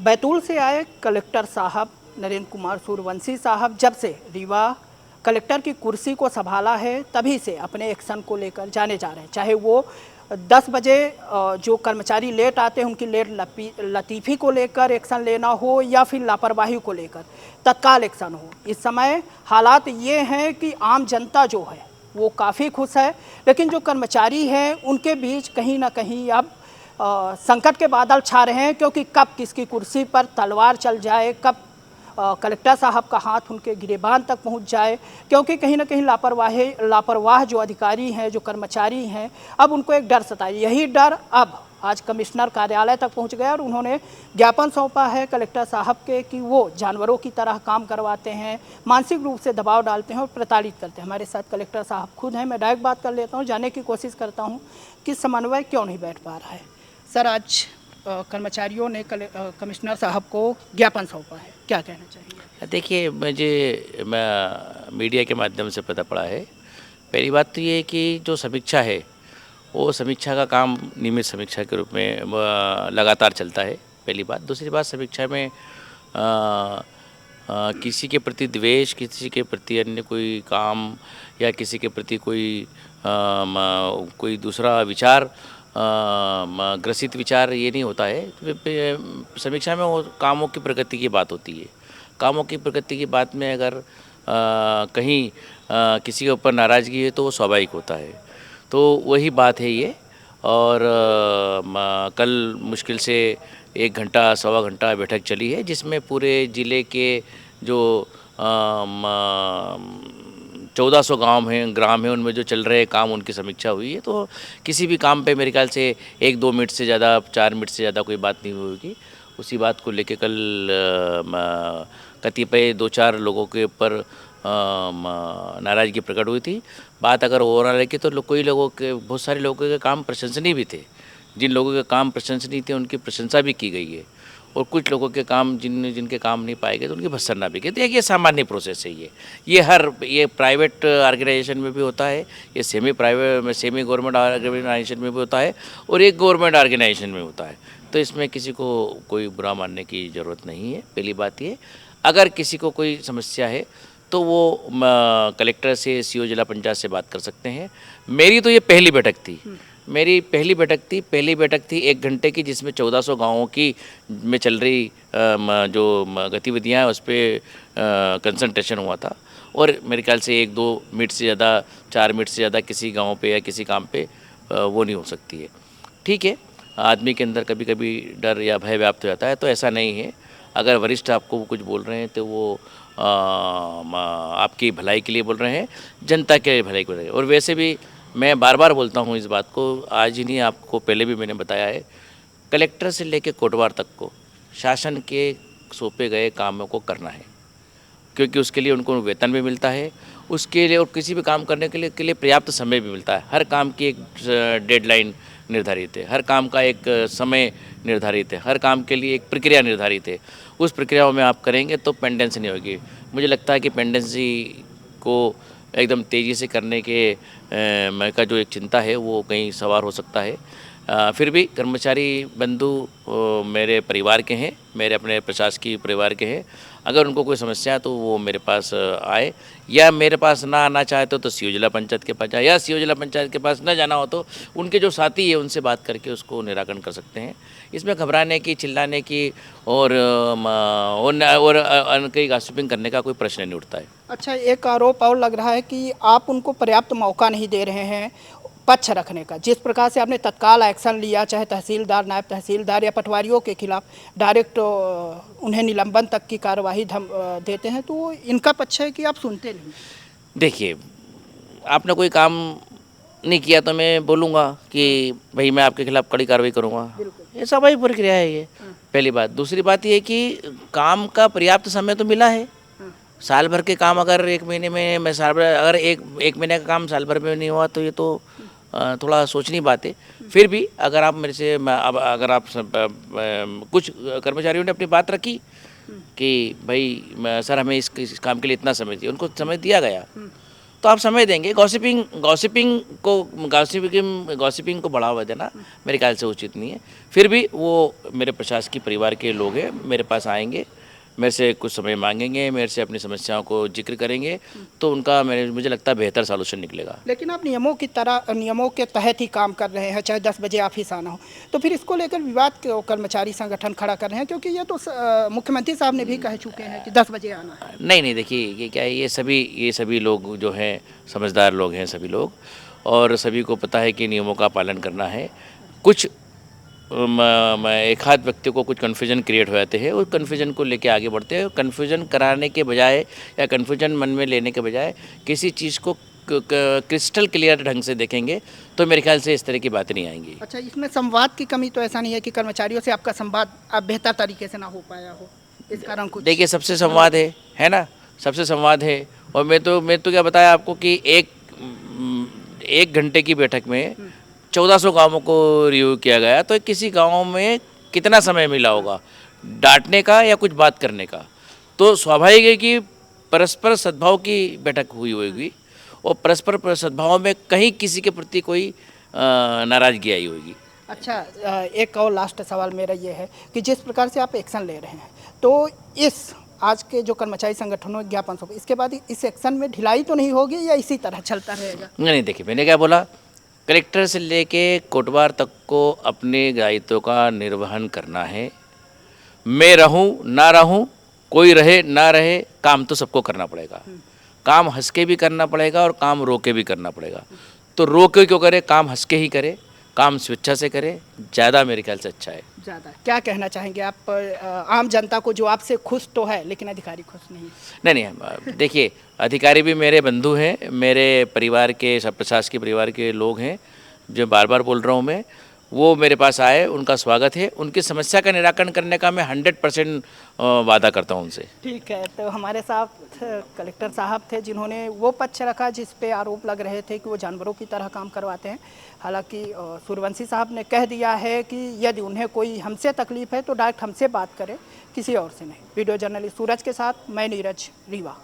बैतूल से आए कलेक्टर साहब नरेंद्र कुमार सूर्यवंशी साहब जब से रीवा कलेक्टर की कुर्सी को संभाला है तभी से अपने एक्शन को लेकर जाने जा रहे हैं। चाहे वो 10 बजे जो कर्मचारी लेट आते हैं उनकी लेट लतीफ़ी को लेकर एक्शन लेना हो या फिर लापरवाही को लेकर तत्काल एक्शन हो। इस समय हालात ये हैं कि आम जनता जो है वो काफ़ी खुश है, लेकिन जो कर्मचारी हैं उनके बीच कहीं ना कहीं अब संकट के बादल छा रहे हैं, क्योंकि कब किसकी कुर्सी पर तलवार चल जाए, कब कलेक्टर साहब का हाथ उनके गिरेबान तक पहुंच जाए। क्योंकि कहीं ना कहीं लापरवाह जो अधिकारी हैं, जो कर्मचारी हैं, अब उनको एक डर सताए। यही डर अब आज कमिश्नर कार्यालय तक पहुंच गया और उन्होंने ज्ञापन सौंपा है कलेक्टर साहब के कि वो जानवरों की तरह काम करवाते हैं, मानसिक रूप से दबाव डालते हैं और प्रताड़ित करते हैं। हमारे साथ कलेक्टर साहब खुद हैं। मैं डायरेक्ट बात कर लेता हूँ, जानने की कोशिश करता हूँ कि समन्वय क्यों नहीं बैठ पा रहा है। सर, आज कर्मचारियों ने कमिश्नर साहब को ज्ञापन सौंपा है, क्या कहना चाहिए? देखिए, मैं मीडिया के माध्यम से पता पड़ा है। पहली बात तो ये है कि जो समीक्षा है वो समीक्षा का काम नियमित समीक्षा के रूप में लगातार चलता है, पहली बात। दूसरी बात, समीक्षा में किसी के प्रति द्वेष, किसी के प्रति अन्य कोई काम या किसी के प्रति कोई दूसरा विचार, ग्रसित विचार ये नहीं होता है। समीक्षा में वो कामों की प्रगति की बात होती है। कामों की प्रगति की बात में अगर कहीं किसी के ऊपर नाराज़गी है तो वो स्वाभाविक होता है। तो वही बात है ये। और कल मुश्किल से 1 घंटा सवा घंटा बैठक चली है, जिसमें पूरे ज़िले के जो 1400 ग्राम हैं उनमें जो चल रहे काम, उनकी समीक्षा हुई है। तो किसी भी काम पे मेरे ख्याल से 1-2 मिनट से ज़्यादा, 4 मिनट से ज़्यादा कोई बात नहीं होगी। उसी बात को लेके कल कतिपय 2-4 लोगों के ऊपर नाराज़गी प्रकट हुई थी। बात अगर ओवरऑल है कि तो बहुत सारे लोगों के काम प्रशंसनीय भी थे। जिन लोगों के काम प्रशंसनीय थे उनकी प्रशंसा भी की गई है, और कुछ लोगों के काम जिनके काम नहीं पाए गए तो उनकी भर्त्सना भी की। तो ये सामान्य प्रोसेस है। ये प्राइवेट ऑर्गेनाइजेशन में भी होता है, ये सेमी गवर्नमेंट ऑर्गेनाइजेशन में भी होता है, और एक गवर्नमेंट ऑर्गेनाइजेशन में होता है। तो इसमें किसी को कोई बुरा मानने की ज़रूरत नहीं है। पहली बात ये, अगर किसी को कोई समस्या है तो वो कलेक्टर से, सीओ जिला पंचायत से बात कर सकते हैं। मेरी तो ये पहली बैठक थी। पहली बैठक थी 1 घंटे की, जिसमें 1400 गाँवों की में चल रही जो गतिविधियाँ हैं उस पर कंसंट्रेशन हुआ था। और मेरे ख्याल से 1-2 मिनट से ज़्यादा, 4 मिनट से ज़्यादा किसी गाँव पे या किसी काम पे वो नहीं हो सकती है। ठीक है, आदमी के अंदर कभी कभी डर या भय व्याप्त हो जाता है, तो ऐसा नहीं है। अगर वरिष्ठ आपको कुछ बोल रहे हैं तो वो आपकी भलाई के लिए बोल रहे हैं, जनता के भलाई के लिए। और वैसे भी मैं बार बार बोलता हूँ इस बात को, आज ही नहीं, आपको पहले भी मैंने बताया है, कलेक्टर से लेकर कोटवार तक को शासन के सौंपे गए कामों को करना है, क्योंकि उसके लिए उनको वेतन भी मिलता है, उसके लिए और किसी भी काम करने के लिए पर्याप्त समय भी मिलता है। हर काम की एक डेडलाइन निर्धारित है, हर काम का एक समय निर्धारित है, हर काम के लिए एक प्रक्रिया निर्धारित है। उस प्रक्रियाओं में आप करेंगे तो पेंडेंसी नहीं होगी। मुझे लगता है कि पेंडेंसी को एकदम तेज़ी से करने के का जो एक चिंता है वो कहीं सवार हो सकता है। फिर भी कर्मचारी बंधु मेरे परिवार के हैं, मेरे अपने प्रशासकीय परिवार के हैं। अगर उनको कोई समस्या है तो वो मेरे पास आए, या मेरे पास ना आना चाहे तो सीओ जिला पंचायत के पास जाए, या सीओ जिला पंचायत के पास ना जाना हो तो उनके जो साथी है उनसे बात करके उसको निराकरण कर सकते हैं। इसमें घबराने की, चिल्लाने की और कहीं गॉसिपिंग करने का कोई प्रश्न नहीं उठता है। अच्छा, एक आरोप और लग रहा है कि आप उनको पर्याप्त मौका नहीं दे रहे हैं पक्ष रखने का। जिस प्रकार से आपने तत्काल एक्शन लिया, चाहे तहसीलदार, नायब तहसीलदार या पटवारियों के खिलाफ डायरेक्ट उन्हें निलंबन तक की कार्यवाही देते हैं, तो इनका पक्ष है कि आप सुनते नहीं। देखिए, आपने कोई काम नहीं किया तो मैं बोलूँगा कि भाई मैं आपके खिलाफ कड़ी कार्रवाई करूँगा, ये स्वाभाविक प्रक्रिया है ये। पहली बात। दूसरी बात ये कि काम का पर्याप्त समय तो मिला है। साल भर के काम अगर 1 महीने में, मैं साल भर, अगर एक महीने का काम साल भर में नहीं हुआ तो ये तो थोड़ा सोचनी बात है। फिर भी अगर आप मेरे से, अगर आप कुछ कर्मचारियों ने अपनी बात रखी कि भाई सर हमें इस काम के लिए इतना समय दिया, उनको समय दिया गया, तो आप समय देंगे। गॉसिपिंग को बढ़ावा देना मेरे ख्याल से उचित नहीं है। फिर भी वो मेरे प्रशासकीय परिवार के लोग हैं, मेरे पास आएंगे, मेरे से कुछ समय मांगेंगे, मेरे से अपनी समस्याओं को जिक्र करेंगे, तो उनका मुझे लगता है बेहतर सॉल्यूशन निकलेगा। लेकिन आप नियमों के तहत ही काम कर रहे हैं, चाहे 10 बजे ऑफिस आना हो, तो फिर इसको लेकर विवाद क्यों कर्मचारी संगठन खड़ा कर रहे हैं? क्योंकि ये तो मुख्यमंत्री साहब ने भी कह चुके हैं कि 10 बजे आना है। नहीं, देखिए ये क्या है, ये सभी लोग जो हैं समझदार लोग हैं सभी लोग, और सभी को पता है कि नियमों का पालन करना है। कुछ एक आध व्यक्ति को कुछ कन्फ्यूजन क्रिएट हो जाते हैं, उस कन्फ्यूजन को लेके आगे बढ़ते हैं। कन्फ्यूजन कराने के बजाय या कन्फ्यूजन मन में लेने के बजाय किसी चीज़ को क्रिस्टल क्लियर ढंग से देखेंगे तो मेरे ख्याल से इस तरह की बातें नहीं आएंगी। अच्छा, इसमें संवाद की कमी तो ऐसा नहीं है कि कर्मचारियों से आपका संवाद आप बेहतर तरीके से ना हो पाया हो, इस कारण कुछ? देखिए, सबसे संवाद है ना, सबसे संवाद है। और मैं तो क्या बताया आपको कि एक घंटे की बैठक में 1400 गांवों को रिव्यू किया गया, तो किसी गांव में कितना समय मिला होगा डांटने का या कुछ बात करने का? तो स्वाभाविक है कि परस्पर सद्भाव की बैठक हुई होगी, और परस्पर सद्भाव में कहीं किसी के प्रति कोई नाराजगी आई होगी। अच्छा, एक और लास्ट सवाल मेरा ये है कि जिस प्रकार से आप एक्शन ले रहे हैं, तो इस आज के जो कर्मचारी संगठनों के ज्ञापन सौंपे, इसके बाद इस एक्शन में ढिलाई तो नहीं होगी या इसी तरह चलता रहेगा? नहीं, देखिए मैंने क्या बोला, कलेक्टर से लेके कोटवार तक को अपने दायित्व का निर्वहन करना है। मैं रहूं ना रहूं, कोई रहे ना रहे, काम तो सबको करना पड़ेगा। काम हंस के भी करना पड़ेगा और काम रो के भी करना पड़ेगा। तो रो के क्यों करे, काम हंस के ही करे, काम स्वेच्छा से करे, ज़्यादा मेरे ख्याल से अच्छा है। ज़्यादा क्या कहना चाहेंगे आप आम जनता को, जो आपसे खुश तो है लेकिन अधिकारी खुश नहीं? नहीं, देखिए अधिकारी भी मेरे बंधु हैं, मेरे परिवार के, सब प्रशासकीय परिवार के लोग हैं। जो बार बार बोल रहा हूँ मैं, वो मेरे पास आए, उनका स्वागत है। उनकी समस्या का निराकरण करने का मैं 100% वादा करता हूँ उनसे। ठीक है, तो हमारे साथ कलेक्टर साहब थे जिन्होंने वो पक्ष रखा जिस पे आरोप लग रहे थे कि वो जानवरों की तरह काम करवाते हैं। हालांकि सूर्यवंशी साहब ने कह दिया है कि यदि उन्हें कोई हमसे तकलीफ है तो डायरेक्ट हमसे बात करें, किसी और से नहीं। वीडियो जर्नलिस्ट सूरज के साथ मैं नीरज, रीवा।